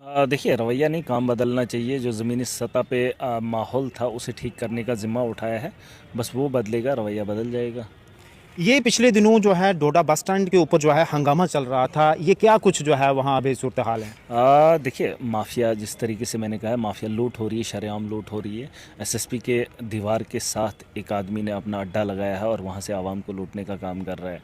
देखिए रवैया नहीं काम बदलना चाहिए। जो ज़मीनी सतह पे माहौल था उसे ठीक करने का ज़िम्मा उठाया है, बस वो बदलेगा, रवैया बदल जाएगा। ये पिछले दिनों जो है डोडा बस स्टैंड के ऊपर जो है हंगामा चल रहा था, ये क्या कुछ जो है वहाँ अभी सूरत हाल है? देखिए माफिया जिस तरीके से मैंने कहा है, माफिया लूट हो रही है, शरेआम लूट हो रही है। एसएसपी के दीवार के साथ एक आदमी ने अपना अड्डा लगाया है और वहाँ से आवाम को लूटने का काम कर रहा है।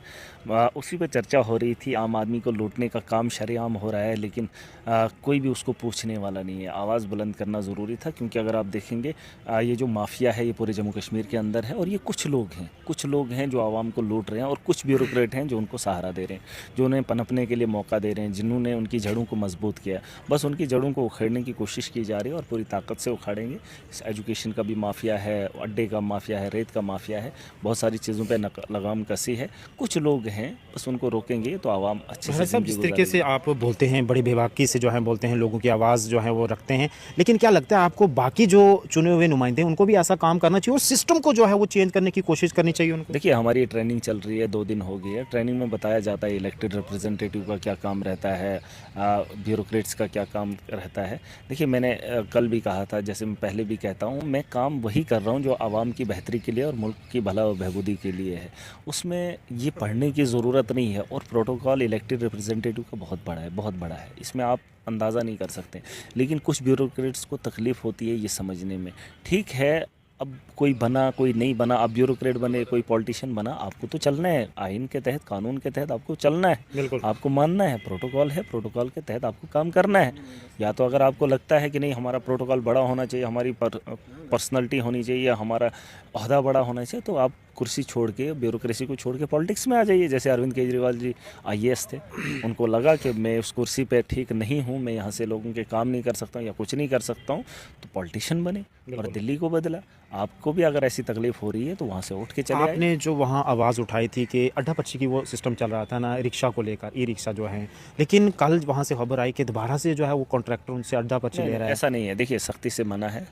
उसी पे चर्चा हो रही थी, आम आदमी को लूटने का काम शरेआम हो रहा है, लेकिन कोई भी उसको पूछने वाला नहीं है। आवाज़ बुलंद करना ज़रूरी था, क्योंकि अगर आप देखेंगे ये जो माफिया है ये पूरे जम्मू कश्मीर के अंदर है, और ये कुछ लोग हैं जो आवाम को लूट रहे हैं, और कुछ ब्यूरोक्रेट हैं जो उनको सहारा दे रहे हैं, जो उन्हें पनपने के लिए मौका दे रहे हैं, जिन्होंने उनकी जड़ों को मजबूत किया। बस उनकी जड़ों को उखेड़ने की कोशिश की जा रही है और पूरी ताकत से उखाड़ेंगे। एजुकेशन का भी माफिया है, अड्डे का माफिया है, रेत का माफिया है, बहुत सारी चीज़ों पे लगाम कसी है। कुछ लोग हैं, बस उनको रोकेंगे तो आवाम अच्छे से भाई साहब, ज़िंदगी जिस तरीके से गुजारेगी। आप बोलते हैं, बड़ी बेबाकी से जो है बोलते हैं, लोगों की आवाज़ जो है वो रखते हैं, लेकिन क्या लगता है आपको बाकी जो चुने हुए नुमाइंदे हैं उनको भी ऐसा काम करना चाहिए और सिस्टम को जो है वो चेंज करने की कोशिश करनी चाहिए उनको? देखिए हमारी ट्रेनिंग चल रही है, 2 दिन हो गई है। ट्रेनिंग में बताया जाता है इलेक्टेड रिप्रेजेंटेटिव का क्या काम रहता है, ब्यूरोक्रेट्स का क्या काम रहता है। देखिए मैंने कल भी कहा था, जैसे मैं पहले भी कहता हूँ, मैं काम वही कर रहा हूँ जो आवाम की बेहतरी के लिए और मुल्क की भला और बहबूदी के लिए है। उसमें ये पढ़ने की ज़रूरत नहीं है। और प्रोटोकॉल इलेक्टेड रिप्रेजेंटेटिव का बहुत बड़ा है, बहुत बड़ा है, इसमें आप अंदाज़ा नहीं कर सकते। लेकिन कुछ ब्यूरोक्रेट्स को तकलीफ़ होती है ये समझने में। ठीक है, अब कोई बना कोई नहीं बना, आप ब्यूरोक्रेट बने, कोई पॉलिटिशियन बना, आपको तो चलना है आइन के तहत, कानून के तहत आपको चलना है। बिल्कुल। आपको मानना है, प्रोटोकॉल है, प्रोटोकॉल के तहत आपको काम करना है। या तो अगर आपको लगता है कि नहीं हमारा प्रोटोकॉल बड़ा होना चाहिए, हमारी पर्सनैलिटी होनी चाहिए, या हमारा ओहदा बड़ा होना चाहिए, तो आप कुर्सी छोड़ के, ब्यूरोक्रेसी को छोड़ के पॉलिटिक्स में आ जाइए। जैसे अरविंद केजरीवाल जी आईएएस थे, उनको लगा कि मैं उस कुर्सी पे ठीक नहीं हूँ, मैं यहाँ से लोगों के काम नहीं कर सकता हूँ या कुछ नहीं कर सकता हूँ, तो पॉलिटिशियन बने और दिल्ली को बदला। आपको भी अगर ऐसी तकलीफ हो रही है तो वहाँ से उठ के चले आए। आपने जो वहाँ आवाज़ उठाई थी कि अड्डा पच्ची की वो सिस्टम चल रहा था ना, रिक्शा को लेकर, ई रिक्शा जो है, लेकिन कल वहाँ से खबर आई कि दोबारा से जो है वो कॉन्ट्रैक्टर उनसे अड्डा पच्ची नहीं, ले नहीं, रहा है। ऐसा नहीं है। देखिए सख्ती से मना है,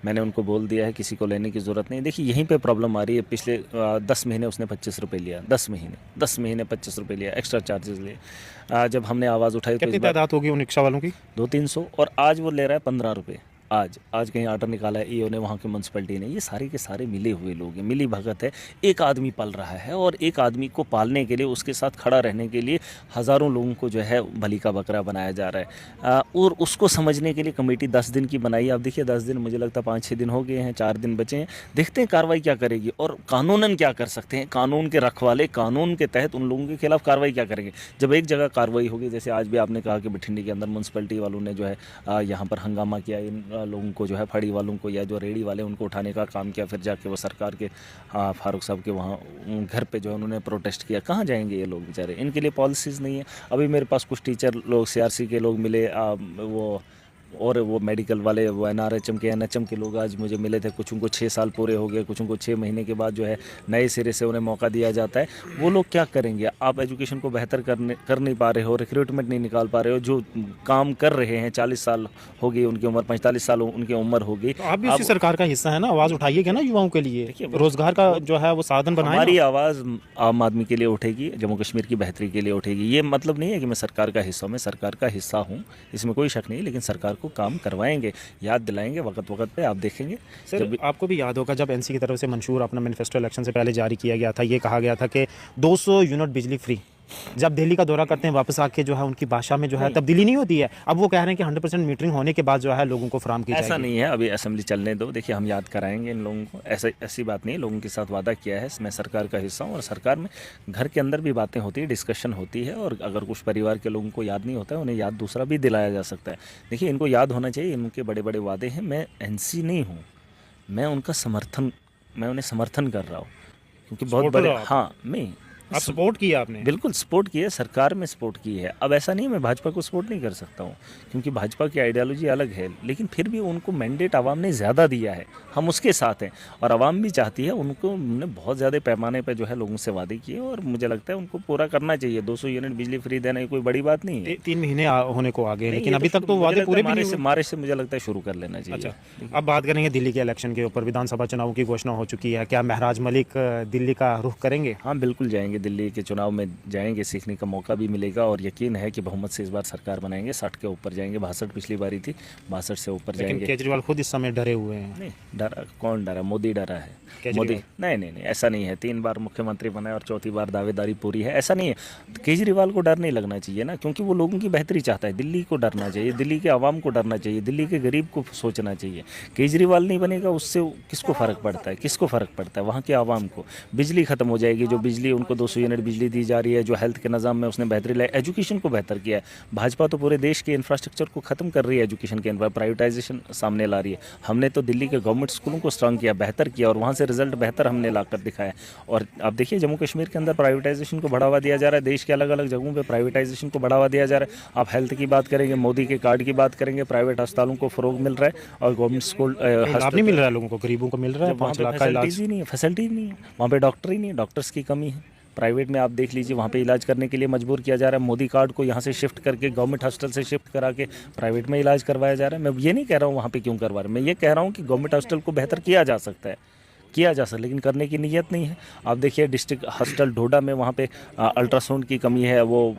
मैंने उनको बोल दिया है, किसी को लेने की ज़रूरत नहीं। देखिए यहीं पे प्रॉब्लम आ रही है। पिछले 10 महीने उसने 25 रुपये लिया, 10 महीने 25 रुपये लिया, एक्स्ट्रा चार्जेस लिए। जब हमने आवाज़ उठाई तो इस कितनी बार तादाद होगी उन रिक्शा वालों की? 200-300, और आज वो ले रहा है 15 रुपये। आज कहीं आर्डर निकाला है ईओ ने, वहाँ की म्यूनसिपैलिटी ने। ये सारे के सारे मिले हुए लोग हैं, मिली भगत है। एक आदमी पल रहा है, और एक आदमी को पालने के लिए, उसके साथ खड़ा रहने के लिए हज़ारों लोगों को जो है बलि का बकरा बनाया जा रहा है। और उसको समझने के लिए कमेटी 10 दिन की बनाई। अब देखिए 10 दिन, मुझे लगता है 5-6 दिन हो गए हैं, 4 दिन बचे हैं। देखते हैं कार्रवाई क्या करेगी, और कानूनन क्या कर सकते हैं। कानून के रखवाले, कानून के तहत उन लोगों के खिलाफ कार्रवाई क्या करेंगे। जब एक जगह कार्रवाई होगी, जैसे आज भी आपने कहा कि बठिंडी के अंदर म्यूनसिपैलिटी वालों ने जो है यहाँ पर हंगामा किया, इन लोगों को जो है फड़ी वालों को, या जो रेडी वाले उनको उठाने का काम किया, फिर जाके वो सरकार के फारूक साहब के वहाँ घर पे जो है उन्होंने प्रोटेस्ट किया। कहाँ जाएंगे ये लोग बेचारे, इनके लिए पॉलिसीज़ नहीं है। अभी मेरे पास कुछ टीचर लोग, सीआरसी के लोग मिले, वो मेडिकल वाले, वो एनआरएचएम के, एनएचएम के लोग आज मुझे मिले थे। कुछ उनको 6 साल पूरे हो गए, कुछ उनको 6 महीने के बाद जो है नए सिरे से उन्हें मौका दिया जाता है। वो लोग क्या करेंगे। आप एजुकेशन को बेहतर कर नहीं पा रहे हो, रिक्रूटमेंट नहीं निकाल पा रहे हो। जो काम कर रहे हैं, 40 साल हो गई उनकी उम्र, 45 साल उनकी उम्र हो गई। तो आप भी उसी सरकार का हिस्सा है ना, आवाज़ उठाइएगा ना युवाओं के लिए, देखिए, रोजगार का जो है वो साधन बनाए हमारी ना। आवाज़ आम आदमी के लिए उठेगी, जम्मू कश्मीर की बेहतरी के लिए उठेगी। ये मतलब नहीं है कि मैं सरकार का हिस्सा हूँ, मैं सरकार का हिस्सा हूँ, इसमें कोई शक नहीं, लेकिन सरकार को काम करवाएंगे, याद दिलाएंगे वक्त वक्त पे, आप देखेंगे। सर, आपको भी याद होगा जब एनसी की तरफ से मंशूर अपना मैनिफेस्टो इलेक्शन से पहले जारी किया गया था, ये कहा गया था कि 200 यूनिट बिजली फ्री। जब दिल्ली का दौरा करते हैं वापस आके जो है उनकी भाषा में जो है तब्दीली नहीं होती है। अब वो कह रहे हैं कि 100% मीटरिंग होने के बाद जो है लोगों को फराम की जाएगी। ऐसा नहीं है, अभी असेंबली चलने दो। देखिए हम याद कराएंगे इन लोगों को, ऐसी बात नहीं है। लोगों के साथ वादा किया है, मैं सरकार का हिस्सा हूँ, और सरकार में घर के अंदर भी बातें होती है, डिस्कशन होती है, और अगर कुछ परिवार के लोगों को याद नहीं होता है, उन्हें याद दूसरा भी दिलाया जा सकता है। देखिए इनको याद होना चाहिए, इनके बड़े बड़े वादे हैं। मैं एनसी नहीं हूँ, मैं उन्हें समर्थन कर रहा हूँ, क्योंकि बहुत सपोर्टर बड़े, हो आप? हाँ मैं आप सपोर्ट किया आपने? बिल्कुल सपोर्ट की है, सरकार में सपोर्ट की है। अब ऐसा नहीं मैं भाजपा को सपोर्ट नहीं कर सकता हूँ, क्योंकि भाजपा की आइडियोलॉजी अलग है, लेकिन फिर भी उनको मैंडेट आवाम ने ज़्यादा दिया है, हम उसके साथ हैं, और आवाम भी चाहती है उनको। उन्होंने बहुत ज़्यादा पैमाने पर जो है लोगों से वादे किए, और मुझे लगता है उनको पूरा करना चाहिए। 200 यूनिट बिजली फ्री देना ये कोई बड़ी बात नहीं है। 3 महीने होने को आ गए, नहीं, लेकिन ये अभी तक तो मुझे वादे लगता है पूरे भी नहीं हुए। मारे से मुझे लगता है शुरू कर लेना चाहिए। अच्छा, अब बात करेंगे दिल्ली के इलेक्शन के ऊपर। विधानसभा चुनाव की घोषणा हो चुकी है, क्या महराज मलिक दिल्ली का रुख करेंगे? हाँ बिल्कुल जाएंगे दिल्ली के चुनाव में जाएंगे, सीखने का मौका भी मिलेगा और यकीन है कि बहुमत से इस बार सरकार बनाएंगे, 60 के ऊपर जाएंगे। 62 पिछली बारी थी, 62 से ऊपर लेकिन जाएंगे। केजरीवाल खुद इस समय डरे हुए हैं। नहीं डरा, कौन डरा? मोदी डरा है। केजरीवाल? मोदी नहीं, ऐसा नहीं है। 3 बार मुख्यमंत्री बना है और चौथी बार दावेदारी पूरी है, ऐसा नहीं है। केजरीवाल को डर नहीं लगना चाहिए ना, क्योंकि वो लोगों की बेहतरी चाहता है। दिल्ली को डरना चाहिए, दिल्ली के आवाम को डरना चाहिए, दिल्ली के गरीब को सोचना चाहिए। केजरीवाल नहीं बनेगा, उससे किसको फ़र्क पड़ता है? किसको फ़र्क पड़ता है? वहाँ के आवाम को। बिजली ख़त्म हो जाएगी, जो बिजली उनको 200 यूनिट बिजली दी जा रही है, जो हेल्थ के निज़ाम में उसने बेहतरी लाई, एजुकेशन को बेहतर किया है। भाजपा तो पूरे देश के इंफ्रास्ट्रक्चर को ख़त्म कर रही है, एजुकेशन के प्राइवेटाइजेशन सामने ला रही है। हमने तो दिल्ली के गवर्नमेंट स्कूलों को स्ट्रांग किया, बेहतर किया और वहाँ से रिजल्ट बेहतर हमने ला कर दिखाया। और आप देखिए जम्मू कश्मीर के अंदर प्राइवेटाइजेशन को बढ़ावा दिया जा रहा है, देश के अलग अलग जगहों पे प्राइवेटाइजेशन को बढ़ावा दिया जा रहा है। आप हेल्थ की बात करेंगे, मोदी के कार्ड की बात करेंगे, प्राइवेट अस्पतालों को फ़रोग मिल रहा है और गवर्नमेंट स्कूल लाभ नहीं मिल रहा है लोगों को, गरीबों को मिल रहा है 5 लाख का इलाज। फैसिलिटीज़ ही नहीं है, फैसिलिटीज़ नहीं है वहाँ पे, डॉक्टर ही नहीं है, डॉक्टर्स की कमी है। प्राइवेट में आप देख लीजिए, वहाँ पे इलाज करने के लिए मजबूर किया जा रहा है। मोदी कार्ड को यहाँ से शिफ्ट करके गवर्नमेंट हॉस्पिटल से शिफ्ट करा के प्राइवेट में इलाज करवाया जा रहा है। मैं ये नहीं कह रहा हूँ वहाँ पे क्यों करवा रहे हैं, मैं ये कह रहा हूँ कि गवर्नमेंट हॉस्पिटल को बेहतर किया जा सकता है, लेकिन करने की नीयत नहीं है। आप देखिए डिस्ट्रिक्ट हॉस्पिटल डोडा में वहाँ पे अल्ट्रासाउंड की कमी है, वो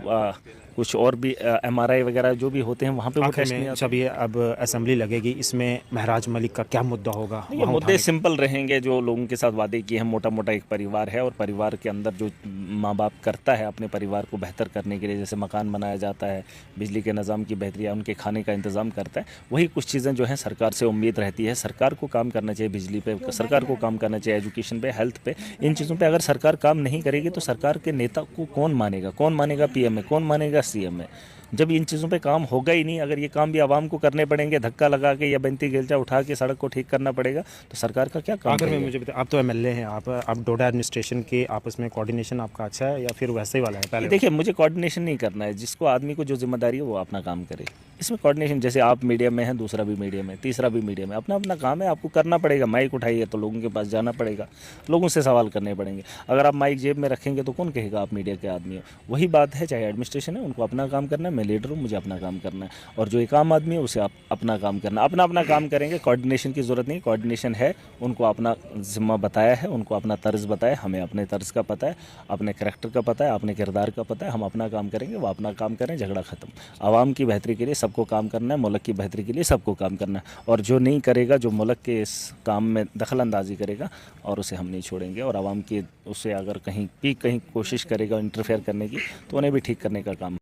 कुछ और भी MRI वगैरह जो भी होते हैं वहाँ पे वो आखिर टेस्ट नहीं में आते। जब ये अब असेंबली लगेगी, इसमें महराज मलिक का क्या मुद्दा होगा? ये वहाँ मुद्दे उठाने सिंपल रहेंगे, जो लोगों के साथ वादे किए हैं। मोटा मोटा एक परिवार है और परिवार के अंदर जो माँ बाप करता है अपने परिवार को बेहतर करने के लिए, जैसे मकान बनाया जाता है, बिजली के निज़ाम की बेहतरी, उनके खाने का इंतज़ाम करता है, वही कुछ चीज़ें जो हैं सरकार से उम्मीद रहती है। सरकार को काम करना चाहिए बिजली पे, सरकार को काम करना चाहिए एजुकेशन पे, हेल्थ पे। इन चीज़ों पे अगर सरकार काम नहीं करेगी तो सरकार के नेता को कौन मानेगा? कौन मानेगा PM में? कौन मानेगा CM में? जब इन चीज़ों पे काम होगा ही नहीं, अगर ये काम भी आवाम को करने पड़ेंगे, धक्का लगा के या बंती गेलचा उठा के सड़क को ठीक करना पड़ेगा, तो सरकार का क्या काम आखिर में करेगा? मुझे बताइए, आप तो MLA हैं, आप डोडा एडमिनिस्ट्रेशन के आपस में कोऑर्डिनेशन आपका अच्छा है या फिर वैसे ही वाला है पहले? देखिए मुझे कोऑर्डिनेशन नहीं करना है, जिसको आदमी को जो जिम्मेदारी है वो अपना काम करे। इसमें कोऑर्डिनेशन, जैसे आप मीडिया में हैं, दूसरा भी मीडिया में, तीसरा भी मीडिया में, अपना अपना काम है, आपको करना पड़ेगा। माइक उठाइए तो लोगों के पास जाना पड़ेगा, लोगों से सवाल करने पड़ेंगे। अगर आप माइक जेब में रखेंगे तो कौन कहेगा आप मीडिया के आदमी हो? वही बात है, चाहे एडमिनिस्ट्रेशन है, उनको अपना काम करना है, मैं लीडर हूँ, मुझे अपना काम करना है, और जो एक आम आदमी है उसे आप अपना काम करना, अपना काम करेंगे। कोऑर्डिनेशन की ज़रूरत नहीं, कोऑर्डिनेशन है, उनको अपना जिम्मा बताया है, उनको अपना तर्ज बताया, हमें अपने तर्ज का पता है, अपने करैक्टर का पता है, अपने किरदार का पता है। हम अपना काम करेंगे, वो अपना काम करें, झगड़ा खत्म। आवाम की बेहतरी के लिए सबको काम करना है, मुल्क की बेहतरी के लिए सबको काम करना है, और जो नहीं करेगा, जो मुल्क के इस काम में दखल अंदाजी करेगा, और उसे हम नहीं छोड़ेंगे। और आवाम की उसे अगर कहीं कोशिश करेगा इंटरफेयर करने की, तो उन्हें भी ठीक करने का काम